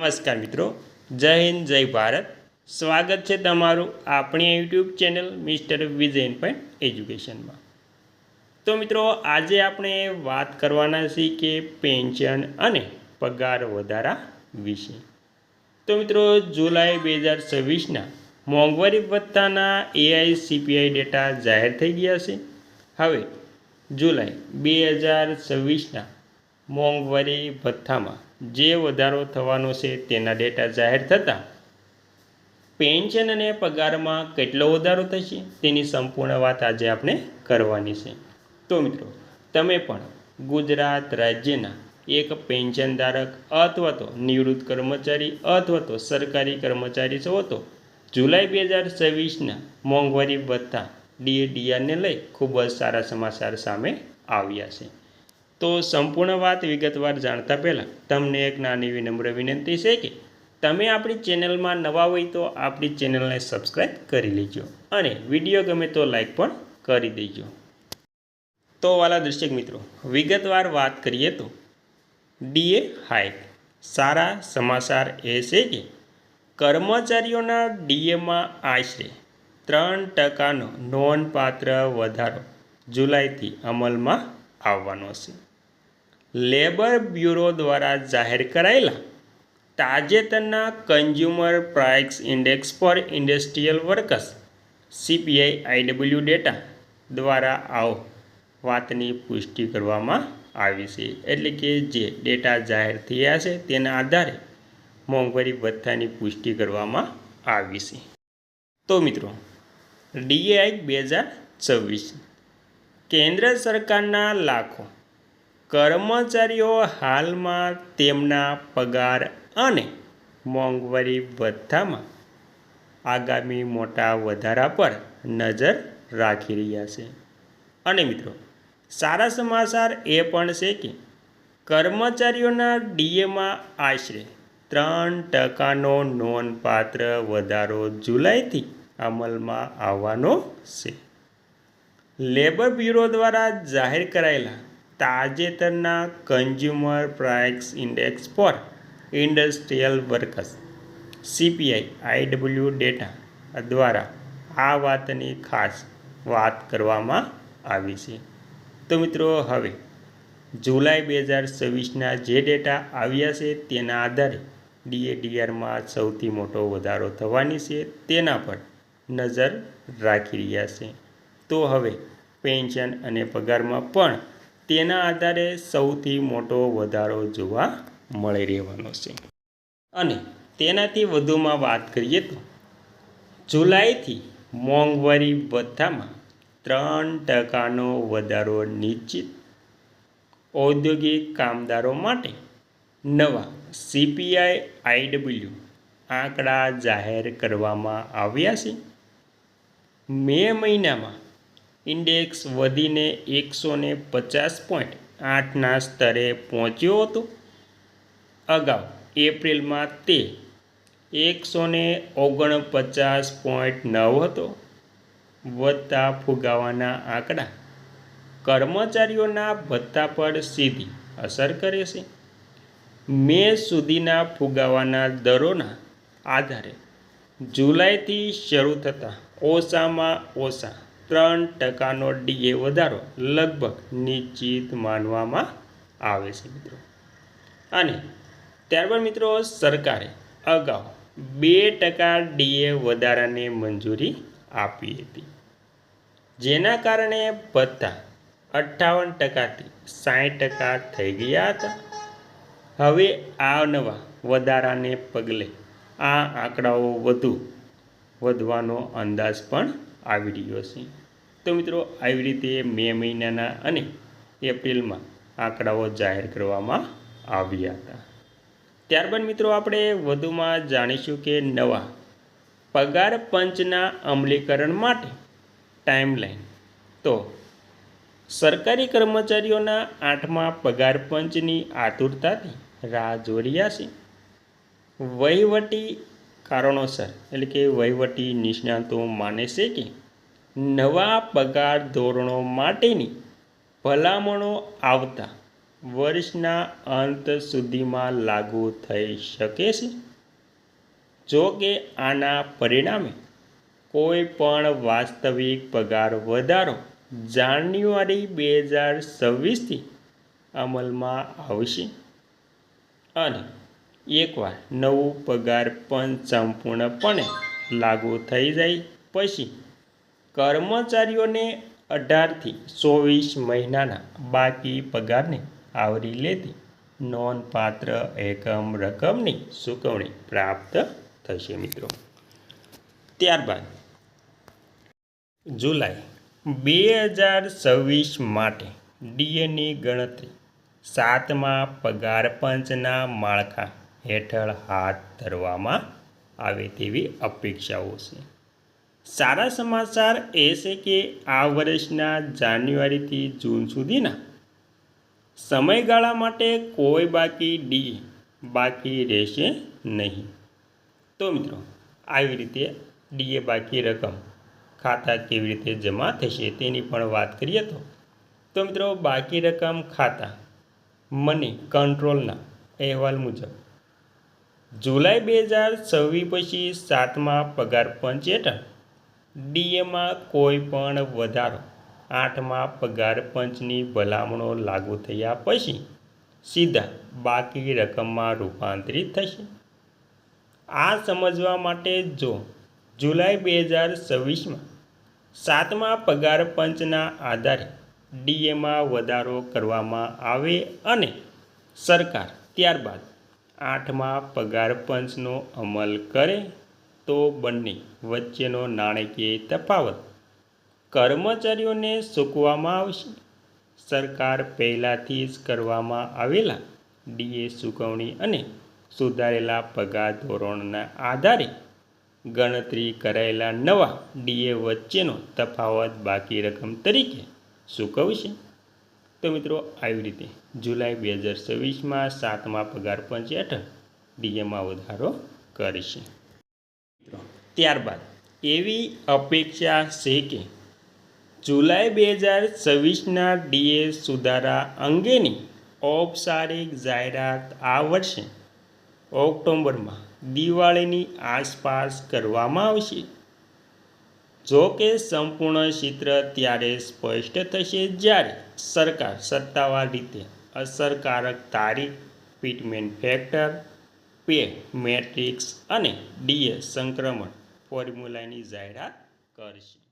નમસ્કાર મિત્રો, જય હિન્દ, જય ભારત. સ્વાગત છે તમારું આપણી YouTube channel mister Vijayan point એજ્યુકેશનમાં. તો મિત્રો, આજે આપણે વાત કરવાના છીએ કે પેન્શન અને પગાર વધારા વિશે. તો મિત્રો, જુલાઈ 2026ના મોંઘવારી ભથ્થાના AICPI ડેટા જાહેર થઈ ગયા છે. હવે જુલાઈ 2026ના મોંઘવારી ભથ્થામાં જે વધારો થવાનો છે તેના ડેટા જાહેર થતાં પેન્શન અને પગારમાં કેટલો વધારો થશે તેની સંપૂર્ણ વાત આજે આપણે કરવાની છે. તો મિત્રો, તમે પણ ગુજરાત રાજ્યના એક પેન્શનધારક અથવા તો નિવૃત્ત કર્મચારી અથવા તો સરકારી કર્મચારી છો તો જુલાઈ 2026ના મોંઘવારી ભથ્થા DA/DRને લઈ ખૂબ જ સારા સમાચાર સામે આવ્યા છે. તો સંપૂર્ણ વાત વિગતવાર જાણતા પહેલાં તમને એક નાની વિનમ્ર વિનંતી છે કે તમે આપણી ચેનલમાં નવા હોય તો આપણી ચેનલને સબસ્ક્રાઈબ કરી લેજો અને વિડીયો ગમે તો લાઈક પણ કરી દેજો. તો વાલા દર્શક મિત્રો, વિગતવાર વાત કરીએ તો DA હાઇક. સારા સમાચાર એ છે કે કર્મચારીઓના DAમાં આશરે 3% નોંધપાત્ર વધારો જુલાઈથી અમલમાં આવવાનો છે. લેબર બ્યુરો દ્વારા જાહેર કરાયેલા તાજેતરના consumer price index four industrial workers CPI-IW data દ્વારા આ વાતની પુષ્ટિ કરવામાં આવી છે. એટલે કે જે ડેટા જાહેર થયા છે તેના આધારે મોંઘવારી ભથ્થાની પુષ્ટિ કરવામાં આવી છે. તો મિત્રો, DA હાઇક 2026. કેન્દ્ર સરકારના લાખો કર્મચારીઓ હાલમાં તેમના પગાર અને મોંઘવારી ભથ્થામાં આગામી મોટા વધારા પર નજર રાખી રહ્યા છે. અને મિત્રો, સારા સમાચાર એ પણ છે કે કર્મચારીઓના DAમાં આશરે 3%નો નોંધપાત્ર વધારો જુલાઈથી અમલમાં આવવાનો છે. લેબર બ્યુરો દ્વારા જાહેર કરાયેલા તાજેતરના consumer price index four industrial workers CPI-IW data દ્વારા આ વાતની ખાસ વાત કરવામાં આવી છે. તો મિત્રો, હવે જુલાઈ 2026ના જે ડેટા આવ્યા છે તેના આધારે DA/DRમાં સૌથી મોટો વધારો થવાની છે તેના પર નજર રાખી રહ્યા છે. તો હવે પેન્શન અને પગારમાં પણ તેના આધારે સૌથી મોટો વધારો જોવા મળી રહેવાનો છે. અને તેનાથી વધુમાં વાત કરીએ તો જુલાઈથી મોંઘવારી ભથ્થામાં 3%નો વધારો નિશ્ચિત. ઔદ્યોગિક કામદારો માટે નવા CPI-IW આંકડા જાહેર કરવામાં આવ્યા છે. મે મહિનામાં ઇન્ડેક્સ વધીને 150.8ના સ્તરે પહોંચ્યો હતો. અગાઉ એપ્રિલમાં તે 149.9 હતો. વધતા ફુગાવાના આંકડા કર્મચારીઓના ભથ્થા પર સીધી અસર કરે છે. મે સુધીના ફુગાવાના દરોના આધારે જુલાઈથી શરૂ થતા ઓછામાં ઓછા 3%નો DA વધારો લગભગ નિશ્ચિત માનવામાં આવે છે મિત્રો. અને ત્યારબાદ મિત્રો, સરકારે અગાઉ 2% DA વધારાને મંજૂરી આપી હતી, જેના કારણે ભથ્થા 58%થી 60% થઈ ગયા હતા. હવે આ નવા વધારાને પગલે આ આંકડાઓ વધવાનો અંદાજ પણ આવી રહ્યો છે. તો મિત્રો, આવી રીતે મે મહિનાના અને એપ્રિલમાં આંકડાઓ જાહેર કરવામાં આવ્યા હતા. ત્યારબાદ મિત્રો, આપણે વધુમાં જાણીશું કે નવા પગાર પંચના અમલીકરણ માટે ટાઈમલાઈન. તો સરકારી કર્મચારીઓના 8મા પગાર પંચની આતુરતાથી રાહ જોઈ રહ્યા છે. વહીવટી કારણોસર એટલે કે વહીવટી નિષ્ણાતો માને છે કે નવા પગાર ધોરણો માટેની ભલામણો આવતા વર્ષના અંત સુધીમાં લાગુ થઈ શકે છે. જો કે આના પરિણામે કોઈ પણ વાસ્તવિક પગાર વધારો જાન્યુઆરી 2026થી અમલમાં આવશે અને એકવાર નવું પગાર પંચ સંપૂર્ણપણે લાગુ થઈ જાય પછી કર્મચારીઓને 18થી 24 મહિનાના બાકી પગારને આવરી લેતી નોંધપાત્ર એકમ રકમની ચૂકવણી પ્રાપ્ત થશે મિત્રો. ત્યારબાદ જુલાઈ 2026 માટે ડીએની ગણતરી 7મા પગાર પંચના માળખા હેઠળ હાથ ધરવામાં આવે તેવી અપેક્ષાઓ છે. સારા સમાચાર એ છે કે આ વર્ષના જાન્યુઆરીથી જૂન સુધીના સમયગાળા માટે કોઈ બાકી ડીએ બાકી રહેશે નહીં. તો મિત્રો આવી રીતે ડીએ બાકી રકમ ખાતા કેવી રીતે જમા થશે તેની પણ વાત કરીએ તો મિત્રો બાકી રકમ ખાતા મની કંટ્રોલના અહેવાલ મુજબ જુલાઈ 2026 પછી 7મા પગાર પંચ હેઠળ ડીએમાં કોઈ પણ વધારો 8મા પગાર પંચની ભલામણો લાગુ થયા પછી સીધા બાકી રકમમાં રૂપાંતરિત થશે. આ સમજવા માટે જો જુલાઈ 2026માં 7મા પગાર પંચના આધારે ડીએમાં વધારો કરવામાં આવે અને સરકાર ત્યારબાદ 8મા પગાર પંચનો અમલ કરે તો બંને વચ્ચેનો નાણાકીય તફાવત કર્મચારીઓને ચૂકવવામાં આવશે. સરકાર પહેલાંથી જ કરવામાં આવેલા ડીએ ચૂકવણી અને સુધારેલા પગાર ધોરણોના આધારે ગણતરી કરાયેલા નવા ડીએ વચ્ચેનો તફાવત બાકી રકમ તરીકે ચૂકવશે. તો મિત્રો આવી રીતે જુલાઈ 2026માં 7મા પગાર પંચ હેઠળ ડીએમાં વધારો કરશે. ત્યારબાદ એવી અપેક્ષા છે કે જુલાઈ 2026ના ડીએ સુધારા અંગેની ઔપચારિક જાહેરાત આ વર્ષે ઓક્ટોબરમાં દિવાળીની આસપાસ કરવામાં આવશે. જો કે સંપૂર્ણ ચિત્ર ત્યારે સ્પષ્ટ થશે જ્યારે સરકાર સત્તાવાર રીતે અસરકારક તારીખ, ફિટમેન્ટ ફેક્ટર, પે મેટ્રિક્સ અને ડીએ સંક્રમણ ફોર્મ્યુલાની જાહેરાત કરશે.